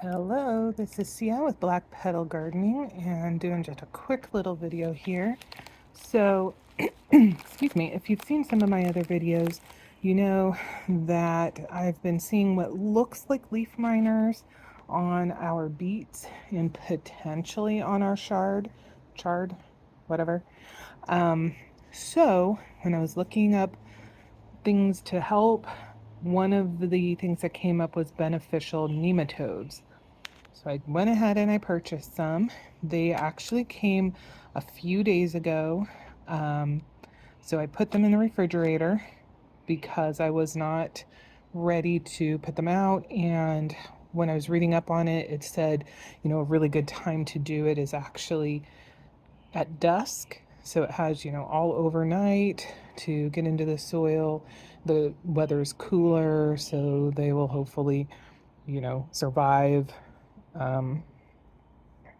Hello, this is Sia with Black Petal Gardening and doing just a quick little video here. So, excuse me, if you've seen some of my other videos, you know that I've been seeing what looks like leaf miners on our beets and potentially on our chard, whatever. So, when I was looking up things to help, one of the things that came up was beneficial nematodes. So I went ahead and I purchased some. They actually came a few days ago. Um, so I put them in the refrigerator because I was not ready to put them out. And when I was reading up on it, it said, a really good time to do it is actually at dusk. So it has, all overnight to get into the soil. The weather's cooler, so they will hopefully, survive um,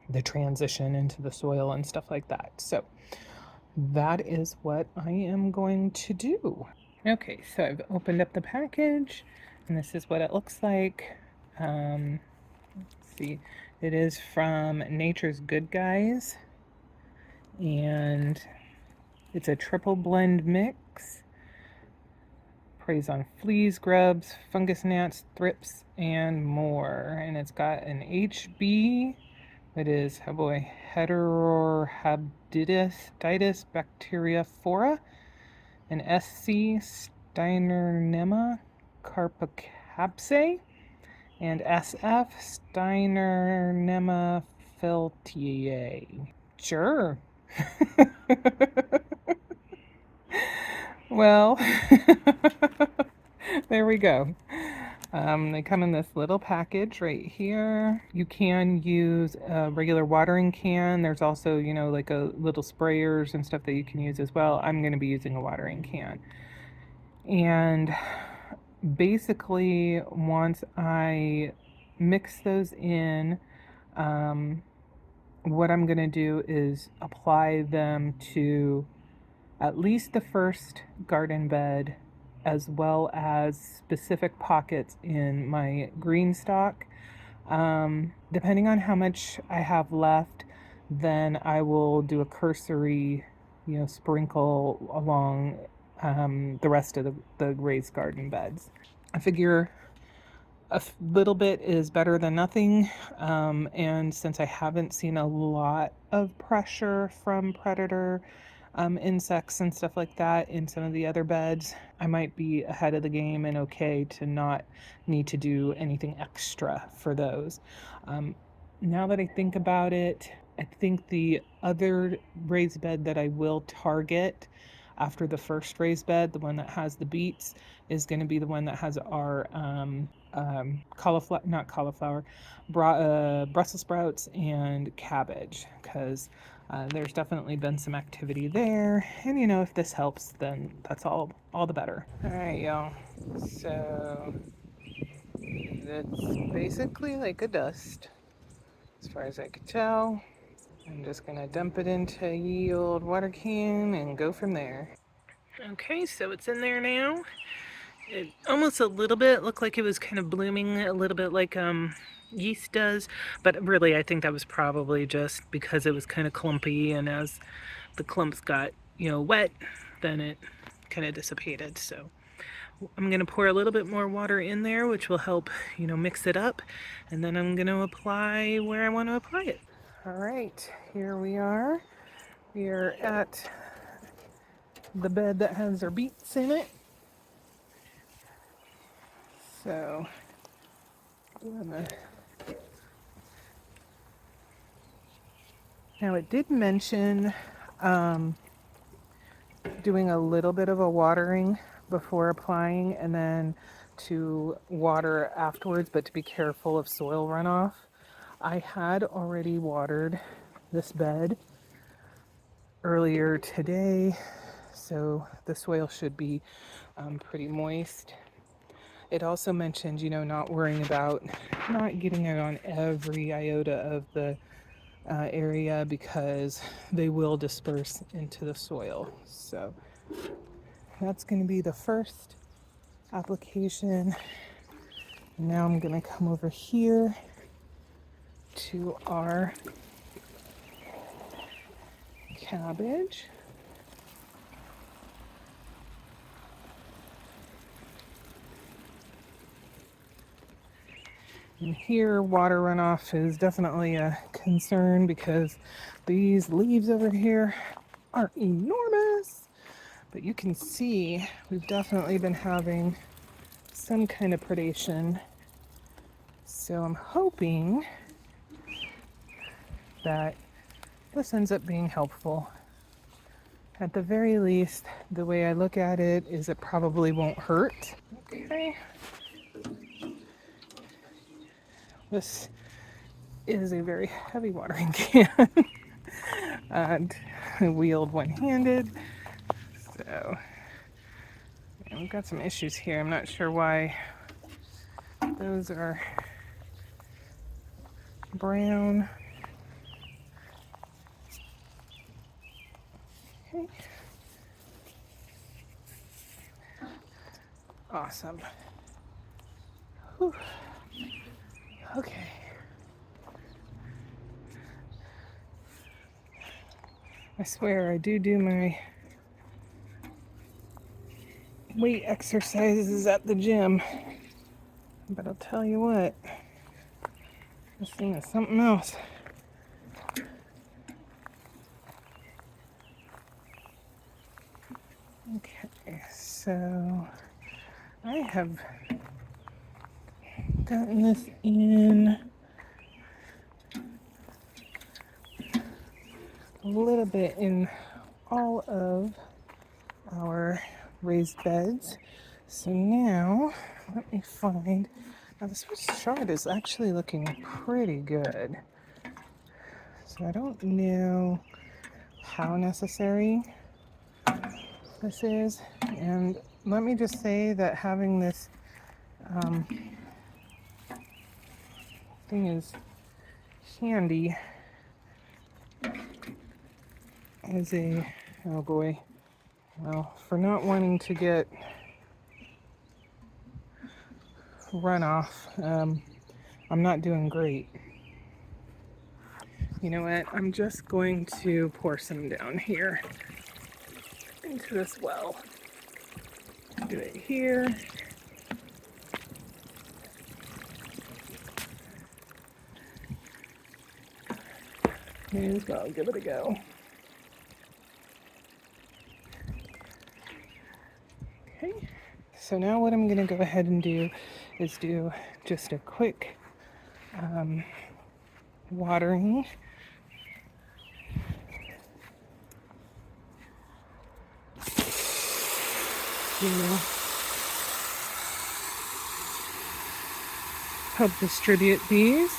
the transition into the soil and stuff like that. So that is what I am going to do. Okay, so I've opened up the package and this is what it looks like. Let's see, it is from Nature's Good Guys and it's a triple blend mix. Preys on fleas, grubs, fungus gnats, thrips, and more. And it's got an HB. It is, oh boy, Heterorhabditis bacteriophora, an SC Steinernema carpocapsae, and SF Steinernema feltiae. Sure. Well, there we go. They come in this little package right here. You can use a regular watering can. There's also, like a little sprayers and stuff that you can use as well. I'm going to be using a watering can. And basically, once I mix those in, what I'm going to do is apply them to at least the first garden bed, as well as specific pockets in my green stock. Depending on how much I have left, then I will do a cursory, sprinkle along the rest of the raised garden beds. I figure a little bit is better than nothing. And since I haven't seen a lot of pressure from predator insects and stuff like that in some of the other beds, I might be ahead of the game and okay to not need to do anything extra for those. Now that I think about it, I think the other raised bed that I will target after the first raised bed, the one that has the beets, is going to be the one that has our Brussels sprouts and cabbage, because there's definitely been some activity there. And if this helps, then that's all the better. All right, y'all. So it's basically like a dust, as far as I could tell. I'm just gonna dump it into a ye old water can and go from there. Okay, so it's in there now. It almost a little bit looked like it was kind of blooming a little bit like yeast does, but really I think that was probably just because it was kind of clumpy, and as the clumps got, wet, then it kind of dissipated. So I'm going to pour a little bit more water in there, which will help, mix it up, and then I'm going to apply where I want to apply it. All right, here we are. We are at the bed that has our beets in it. So now it did mention doing a little bit of a watering before applying and then to water afterwards, but to be careful of soil runoff. I had already watered this bed earlier today, so the soil should be pretty moist. It also mentioned, not worrying about not getting it on every iota of the area, because they will disperse into the soil. So that's going to be the first application. Now I'm going to come over here to our cabbage. And here, water runoff is definitely a concern because these leaves over here are enormous. But you can see we've definitely been having some kind of predation. So I'm hoping that this ends up being helpful. At the very least, the way I look at it is it probably won't hurt. Okay. This is a very heavy watering can. And I wield one-handed. So we've got some issues here. I'm not sure why those are brown. Okay. Awesome. Whew. Okay. I swear I do my weight exercises at the gym. But I'll tell you what, this thing is something else. Okay, so I have gotten this in a little bit in all of our raised beds. So now, let me find, now this chard is actually looking pretty good. So I don't know how necessary this is. And let me just say that having this thing is handy as a, oh boy, well, for not wanting to get runoff, I'm not doing great. You know what? I'm just going to pour some down here into this well. Do it here. May as well give it a go. Okay. So now what I'm going to go ahead and do is do just a quick watering. Help distribute these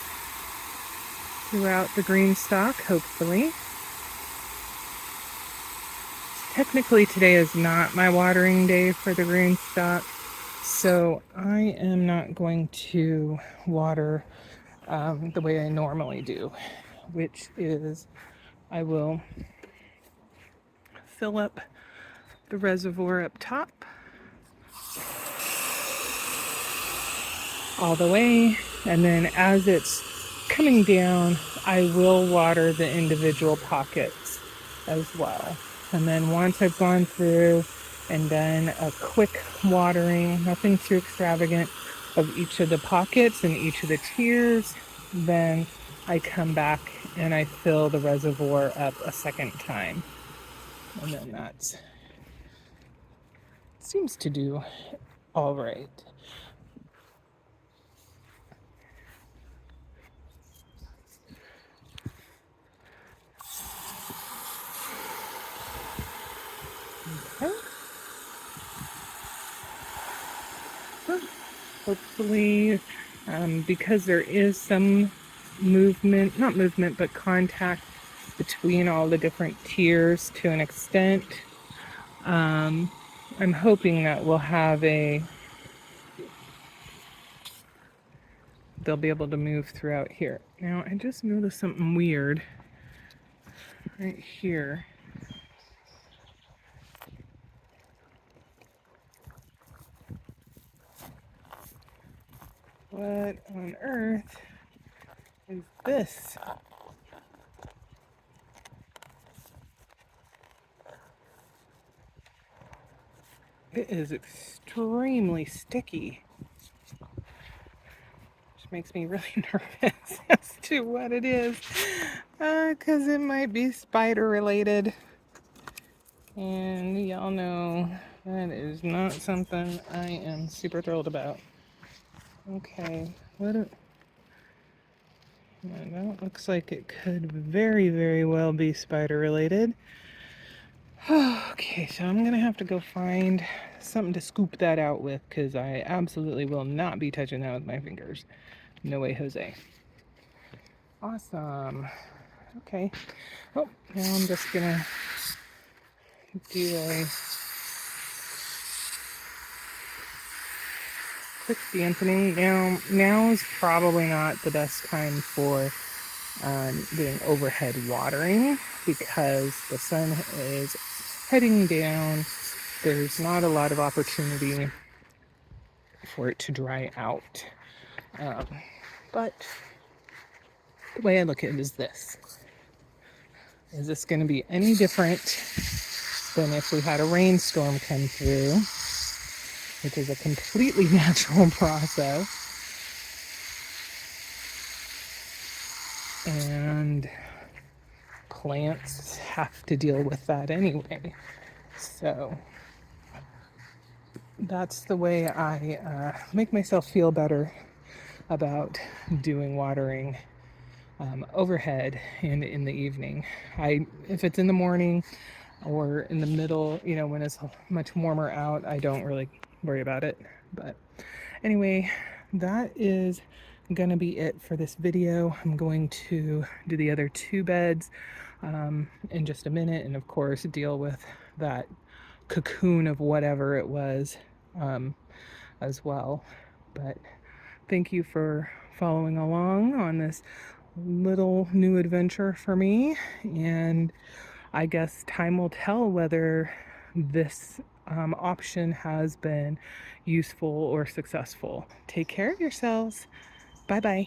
throughout the green stalk, hopefully. Technically today is not my watering day for the green stalk, so I am not going to water the way I normally do, which is I will fill up the reservoir up top all the way, and then as it's coming down, I will water the individual pockets as well. And then once I've gone through and done a quick watering, nothing too extravagant, of each of the pockets and each of the tiers, then I come back and I fill the reservoir up a second time. And then that seems to do all right. Okay. Hopefully, because there is some movement, not movement, but contact between all the different tiers to an extent, I'm hoping that we'll have they'll be able to move throughout here. Now, I just noticed something weird right here. What on earth is this. It is extremely sticky, which makes me really nervous as to what it is, because it might be spider related. And y'all know that is not something I am super thrilled about. Okay, that looks like it could very, very well be spider related. Okay, so I'm gonna have to go find something to scoop that out with because I absolutely will not be touching that with my fingers. No way, Jose. Awesome. Okay. Oh, now I'm just gonna do a quick dampening. Now is probably not the best time for doing overhead watering because the sun is heading down. There's not a lot of opportunity for it to dry out. But the way I look at it is this. Is this going to be any different than if we had a rainstorm come through, which is a completely natural process? And plants have to deal with that anyway. So that's the way I make myself feel better about doing watering overhead and in the evening. If it's in the morning or in the middle, when it's much warmer out, I don't really worry about it. But anyway, that is gonna be it for this video. I'm going to do the other two beds in just a minute, and of course deal with that cocoon of whatever it was as well. But thank you for following along on this little new adventure for me, and I guess time will tell whether this option has been useful or successful. Take care of yourselves. Bye bye.